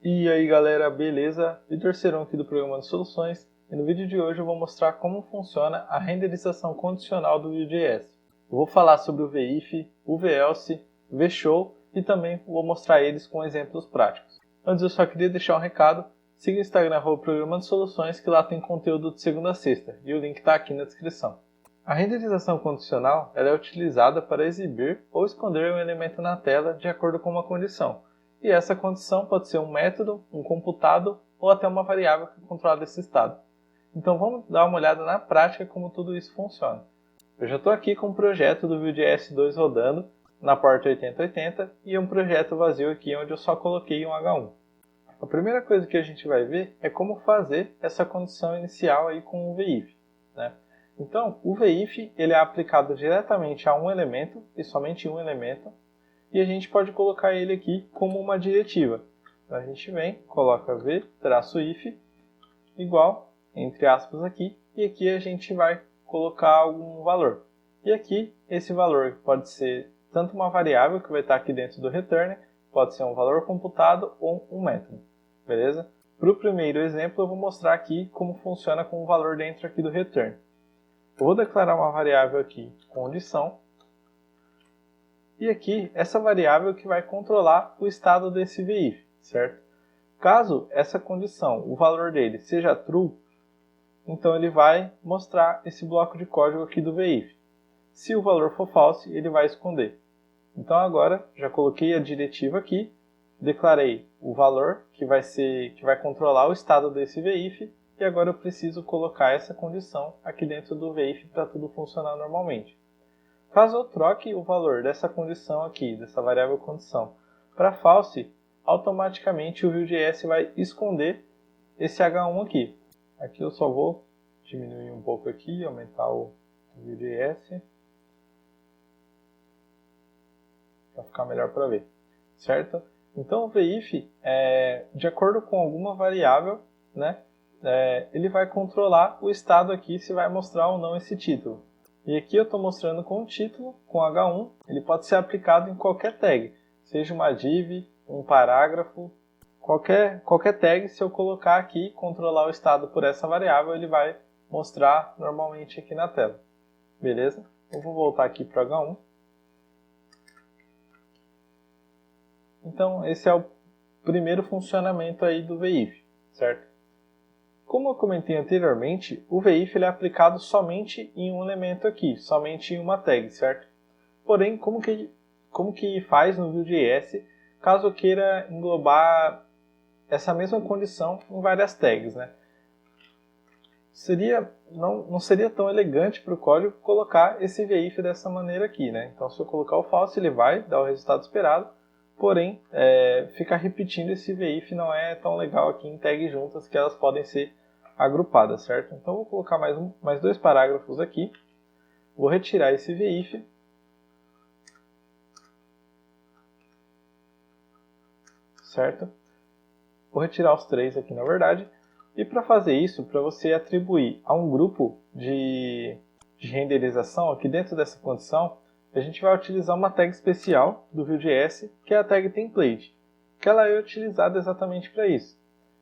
E aí galera, beleza? Vitor Serão aqui do Programando Soluções, e no vídeo de hoje eu vou mostrar como funciona a renderização condicional do Vue.js. Eu vou falar sobre o Vif, o Velse, o Vshow e também vou mostrar eles com exemplos práticos. Antes eu só queria deixar um recado, siga o Instagram Programando Soluções, que lá tem conteúdo de segunda a sexta e o link está aqui na descrição. A renderização condicional ela é utilizada para exibir ou esconder um elemento na tela de acordo com uma condição. E essa condição pode ser um método, um computado ou até uma variável que controla esse estado. Então vamos dar uma olhada na prática como tudo isso funciona. Eu já estou aqui com o projeto do Vue.js 2 rodando na porta 8080 e um projeto vazio aqui onde eu só coloquei um H1. A primeira coisa que a gente vai ver é como fazer essa condição inicial aí com o Vif, né? Então, o Vif ele é aplicado diretamente a um elemento e somente um elemento, e a gente pode colocar ele aqui como uma diretiva. Então a gente vem, coloca v-if igual, entre aspas aqui, e aqui a gente vai colocar algum valor. E aqui esse valor pode ser tanto uma variável que vai estar aqui dentro do return, pode ser um valor computado ou um método, beleza? Para o primeiro exemplo eu vou mostrar aqui como funciona com o valor dentro aqui do return. Eu vou declarar uma variável aqui, condição, e aqui essa variável que vai controlar o estado desse Vif, certo? Caso essa condição, o valor dele seja true, então ele vai mostrar esse bloco de código aqui do Vif. Se o valor for false, ele vai esconder. Então agora já coloquei a diretiva aqui, declarei o valor que vai controlar o estado desse Vif, e agora eu preciso colocar essa condição aqui dentro do Vif para tudo funcionar normalmente. Caso eu troque o valor dessa condição aqui, dessa variável condição, para false, automaticamente o Vue.js vai esconder esse H1 aqui. Aqui eu só vou diminuir um pouco aqui, aumentar o Vue.js, para ficar melhor para ver, certo? Então o Vif, de acordo com alguma variável, né, ele vai controlar o estado aqui se vai mostrar ou não esse título. E aqui eu estou mostrando com o título, com H1, ele pode ser aplicado em qualquer tag, seja uma div, um parágrafo, qualquer tag, se eu colocar aqui, controlar o estado por essa variável, ele vai mostrar normalmente aqui na tela. Beleza? Eu vou voltar aqui para o H1. Então esse é o primeiro funcionamento aí do Vif, certo? Como eu comentei anteriormente, o Vif ele é aplicado somente em um elemento aqui, somente em uma tag, certo? Porém, como que faz no Vue.js caso eu queira englobar essa mesma condição em várias tags, né? Não seria tão elegante para o código colocar esse Vif dessa maneira aqui, né? Então, se eu colocar o false, ele vai dar o resultado esperado, porém, ficar repetindo esse Vif não é tão legal aqui em tags juntas, que elas podem ser agrupadas, certo? Então eu vou colocar mais dois parágrafos aqui, vou retirar esse Vif, certo? Vou retirar os três aqui na verdade, e para fazer isso, para você atribuir a um grupo de renderização aqui dentro dessa condição, a gente vai utilizar uma tag especial do Vue.js, que é a tag template, que ela é utilizada exatamente para isso.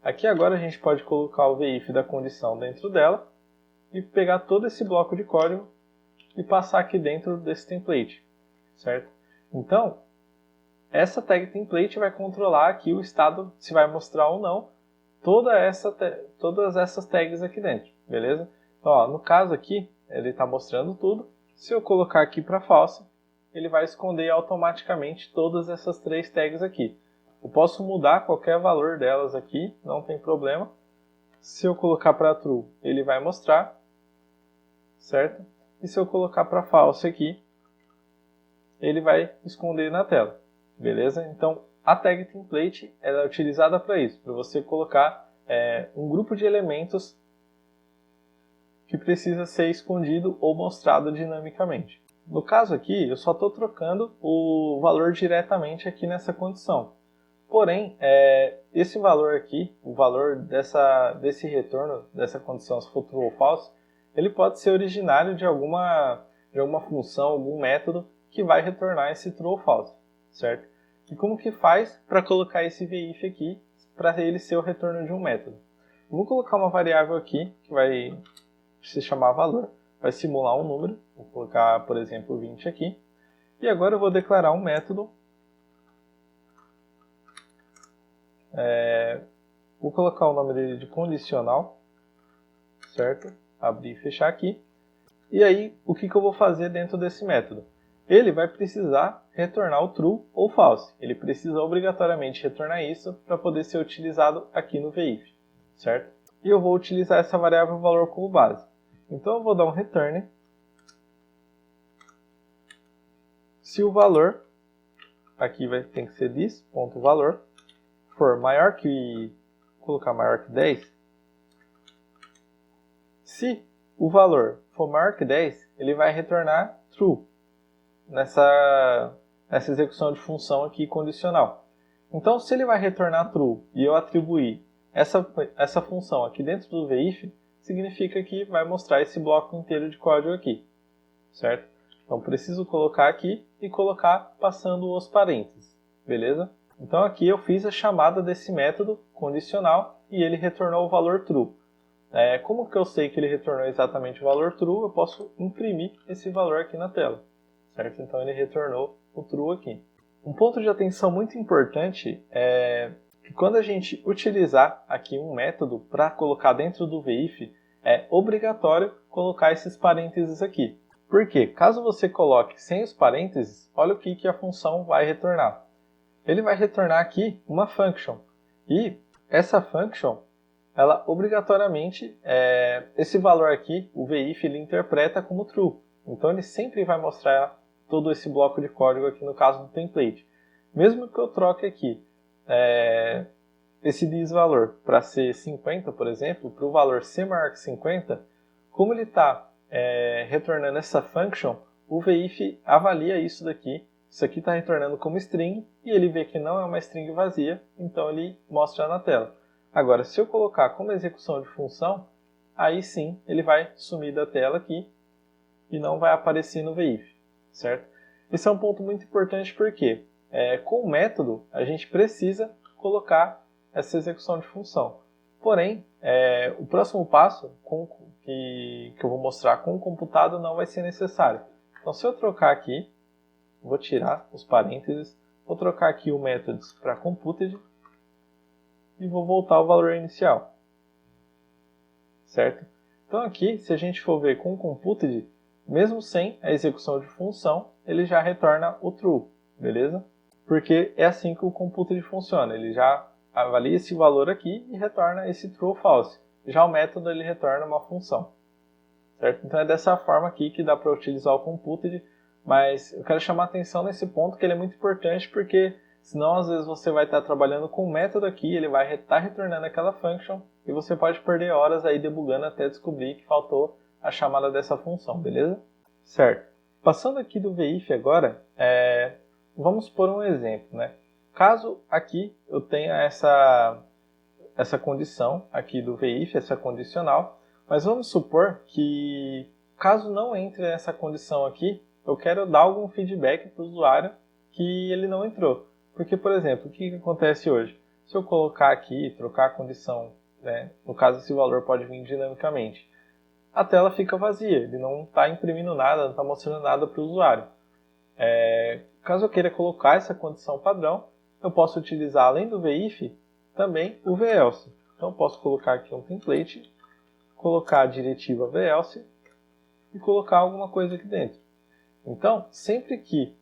Aqui agora a gente pode colocar o Vif da condição dentro dela e pegar todo esse bloco de código e passar aqui dentro desse template, certo? Então, essa tag template vai controlar aqui o estado, se vai mostrar ou não, todas essas tags aqui dentro, beleza? Então, ó, no caso aqui, ele está mostrando tudo. Se eu colocar aqui para false, ele vai esconder automaticamente todas essas três tags aqui. Eu posso mudar qualquer valor delas aqui, não tem problema. Se eu colocar para true, ele vai mostrar, certo? E se eu colocar para false aqui, ele vai esconder na tela, beleza? Então, a tag template ela é utilizada para isso, para você colocar um grupo de elementos que precisa ser escondido ou mostrado dinamicamente. No caso aqui, eu só estou trocando o valor diretamente aqui nessa condição. Porém, esse valor aqui, o valor desse retorno, dessa condição, se for true ou false, ele pode ser originário de alguma função, algum método que vai retornar esse true ou false, certo? E como que faz para colocar esse Vif aqui para ele ser o retorno de um método. Vou colocar uma variável aqui que vai se chamar valor, vai simular um número, vou colocar, por exemplo, 20 aqui. E agora eu vou declarar um método, vou colocar o nome dele de condicional, certo? Abrir e fechar aqui. E aí, o que eu vou fazer dentro desse método? Ele vai precisar retornar o true ou false. Ele precisa obrigatoriamente retornar isso para poder ser utilizado aqui no VIF, certo? E eu vou utilizar essa variável valor como base. Então eu vou dar um return se o valor, aqui tem que ser this.valor, for maior que, vou colocar maior que 10, se o valor for maior que 10, ele vai retornar true nessa execução de função aqui condicional. Então, se ele vai retornar true e eu atribuir essa função aqui dentro do VIF, significa que vai mostrar esse bloco inteiro de código aqui, certo? Então, preciso colocar aqui e colocar passando os parênteses, beleza? Então, aqui eu fiz a chamada desse método condicional e ele retornou o valor true. Como que eu sei que ele retornou exatamente o valor true? Eu posso imprimir esse valor aqui na tela, certo? Então, ele retornou o true aqui. Um ponto de atenção muito importante é que quando a gente utilizar aqui um método para colocar dentro do VIF, é obrigatório colocar esses parênteses aqui. Por quê? Caso você coloque sem os parênteses, olha o que a função vai retornar. Ele vai retornar aqui uma function. E essa function, ela obrigatoriamente, esse valor aqui, o VIF, ele interpreta como true. Então ele sempre vai mostrar todo esse bloco de código aqui no caso do template. Mesmo que eu troque aqui esse this-valor para ser 50, por exemplo, para o valor ser maior que 50, como ele está retornando essa function, o VIF avalia isso daqui. Isso aqui está retornando como string e ele vê que não é uma string vazia, então ele mostra na tela. Agora, se eu colocar como execução de função, aí sim ele vai sumir da tela aqui e não vai aparecer no VIF, certo? Esse é um ponto muito importante porque com o método a gente precisa colocar essa execução de função. Porém, o próximo passo que eu vou mostrar com o computado não vai ser necessário. Então, se eu trocar aqui, vou tirar os parênteses, vou trocar aqui o methods para computed e vou voltar ao valor inicial, certo? Então aqui, se a gente for ver com o computed, mesmo sem a execução de função, ele já retorna o true, beleza? Porque é assim que o computed funciona, ele já avalia esse valor aqui e retorna esse true ou false. Já o método ele retorna uma função, certo? Então é dessa forma aqui que dá para utilizar o computed, mas eu quero chamar a atenção nesse ponto que ele é muito importante porque senão às vezes você vai estar trabalhando com um método aqui, ele vai estar retornando aquela function e você pode perder horas aí debugando até descobrir que faltou a chamada dessa função, beleza? Certo. Passando aqui do VIF agora, vamos por um exemplo, né? Caso aqui eu tenha essa condição aqui do VIF, essa condicional, mas vamos supor que caso não entre essa condição aqui, eu quero dar algum feedback para o usuário que ele não entrou. Porque, por exemplo, o que acontece hoje? Se eu colocar aqui, trocar a condição, né, no caso esse valor pode vir dinamicamente, a tela fica vazia, ele não está imprimindo nada, não está mostrando nada para o usuário. Caso eu queira colocar essa condição padrão, eu posso utilizar, além do VIF, também o VElse. Então eu posso colocar aqui um template, colocar a diretiva VElse e colocar alguma coisa aqui dentro. Então, sempre que,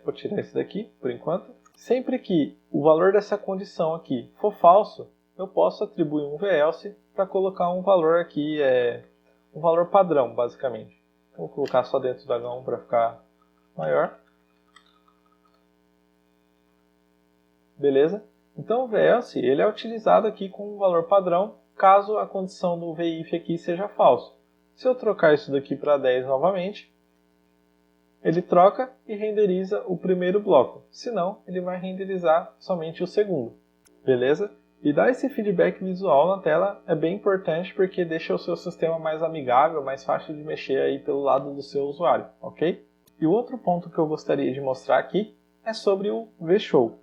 vou tirar esse daqui por enquanto, sempre que o valor dessa condição aqui for falso, eu posso atribuir um VElse para colocar um valor aqui, um valor padrão, basicamente. Então, vou colocar só dentro do H1 para ficar maior. Beleza? Então, o VElse ele é utilizado aqui com um valor padrão, caso a condição do VIF aqui seja falso. Se eu trocar isso daqui para 10 novamente, ele troca e renderiza o primeiro bloco. Senão, ele vai renderizar somente o segundo. Beleza? E dar esse feedback visual na tela é bem importante porque deixa o seu sistema mais amigável, mais fácil de mexer aí pelo lado do seu usuário, ok? E o outro ponto que eu gostaria de mostrar aqui é sobre o vShow,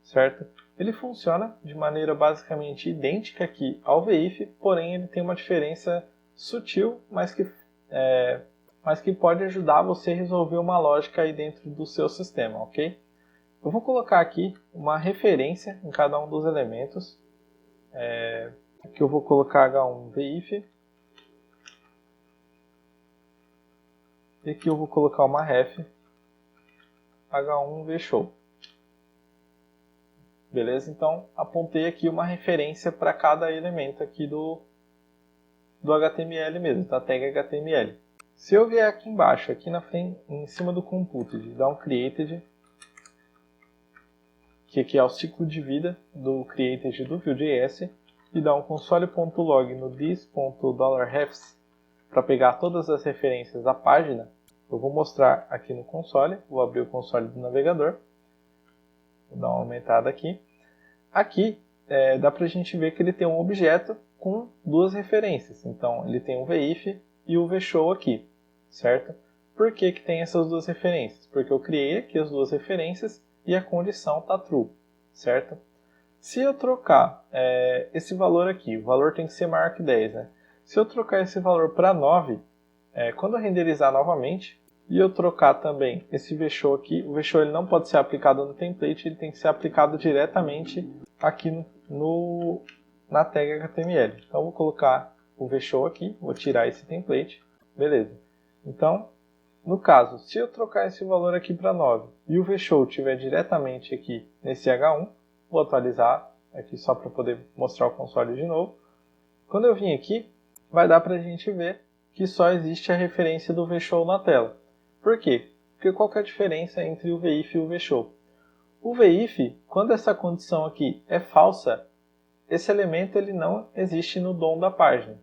certo? Ele funciona de maneira basicamente idêntica aqui ao VIF, porém ele tem uma diferença sutil, mas que pode ajudar você a resolver uma lógica aí dentro do seu sistema, ok? Eu vou colocar aqui uma referência em cada um dos elementos. Aqui eu vou colocar H1 VIF. E aqui eu vou colocar uma ref H1 VShow. Beleza? Então, apontei aqui uma referência para cada elemento aqui do HTML mesmo, da tag HTML. Se eu vier aqui embaixo, aqui na frente, em cima do computed, dar um created, que aqui é o ciclo de vida do created do Vue.js, e dar um console.log no this.$refs para pegar todas as referências da página, eu vou mostrar aqui no console, vou abrir o console do navegador, vou dar uma aumentada aqui. Aqui dá para a gente ver que ele tem um objeto com duas referências, então ele tem o VIF e o VShow aqui, certo? Por que que tem essas duas referências? Porque eu criei aqui as duas referências e a condição está true, certo? Se eu trocar esse valor aqui, o valor tem que ser maior que 10, né? Se eu trocar esse valor para 9, quando eu renderizar novamente, e eu trocar também esse VShow aqui, o VShow ele não pode ser aplicado no template, ele tem que ser aplicado diretamente aqui na tag HTML. Então eu vou colocar o VShow aqui, vou tirar esse template, beleza. Então, no caso, se eu trocar esse valor aqui para 9 e o VShow estiver diretamente aqui nesse H1, vou atualizar aqui só para poder mostrar o console de novo. Quando eu vim aqui, vai dar para a gente ver que só existe a referência do VShow na tela. Por quê? Porque qual que é a diferença entre o VIF e o VShow? O VIF, quando essa condição aqui é falsa, esse elemento ele não existe no DOM da página.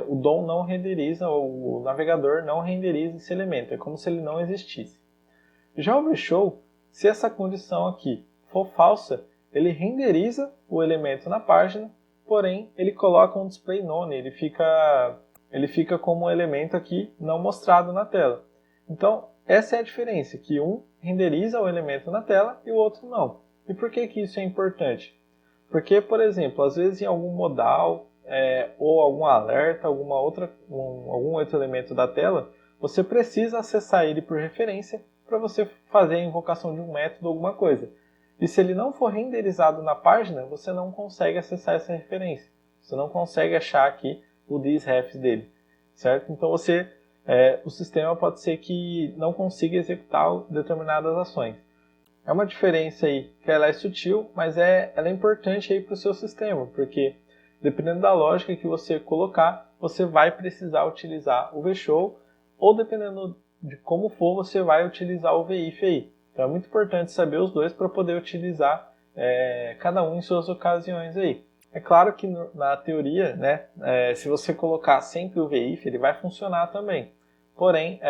O DOM não renderiza, o navegador não renderiza esse elemento, é como se ele não existisse. Já o VShow, se essa condição aqui for falsa, ele renderiza o elemento na página, porém ele coloca um display none, ele fica como um elemento aqui não mostrado na tela. Então, essa é a diferença, que um renderiza o elemento na tela e o outro não. E por que que isso é importante? Porque, por exemplo, às vezes em algum modal ou algum alerta, algum outro elemento da tela, você precisa acessar ele por referência para você fazer a invocação de um método ou alguma coisa. E se ele não for renderizado na página, você não consegue acessar essa referência. Você não consegue achar aqui o thisrefs dele, certo? Então o sistema pode ser que não consiga executar determinadas ações. É uma diferença aí que ela é sutil, mas ela é importante aí para o seu sistema, porque dependendo da lógica que você colocar, você vai precisar utilizar o VShow, ou dependendo de como for, você vai utilizar o VIF aí. Então é muito importante saber os dois para poder utilizar cada um em suas ocasiões aí. É claro que na teoria, né, se você colocar sempre o VIF, ele vai funcionar também. Porém,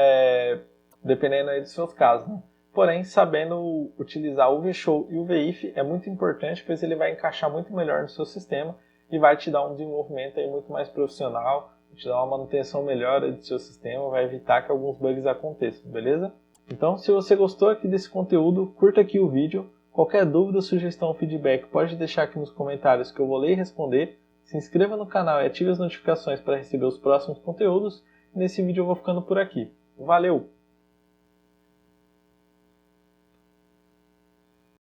dependendo aí dos seus casos, né? Porém, sabendo utilizar o VShow e o VIF é muito importante, pois ele vai encaixar muito melhor no seu sistema e vai te dar um desenvolvimento aí muito mais profissional, te dar uma manutenção melhor do seu sistema, vai evitar que alguns bugs aconteçam, beleza? Então, se você gostou aqui desse conteúdo, curta aqui o vídeo. Qualquer dúvida, sugestão ou feedback pode deixar aqui nos comentários que eu vou ler e responder. Se inscreva no canal e ative as notificações para receber os próximos conteúdos. Nesse vídeo eu vou ficando por aqui. Valeu!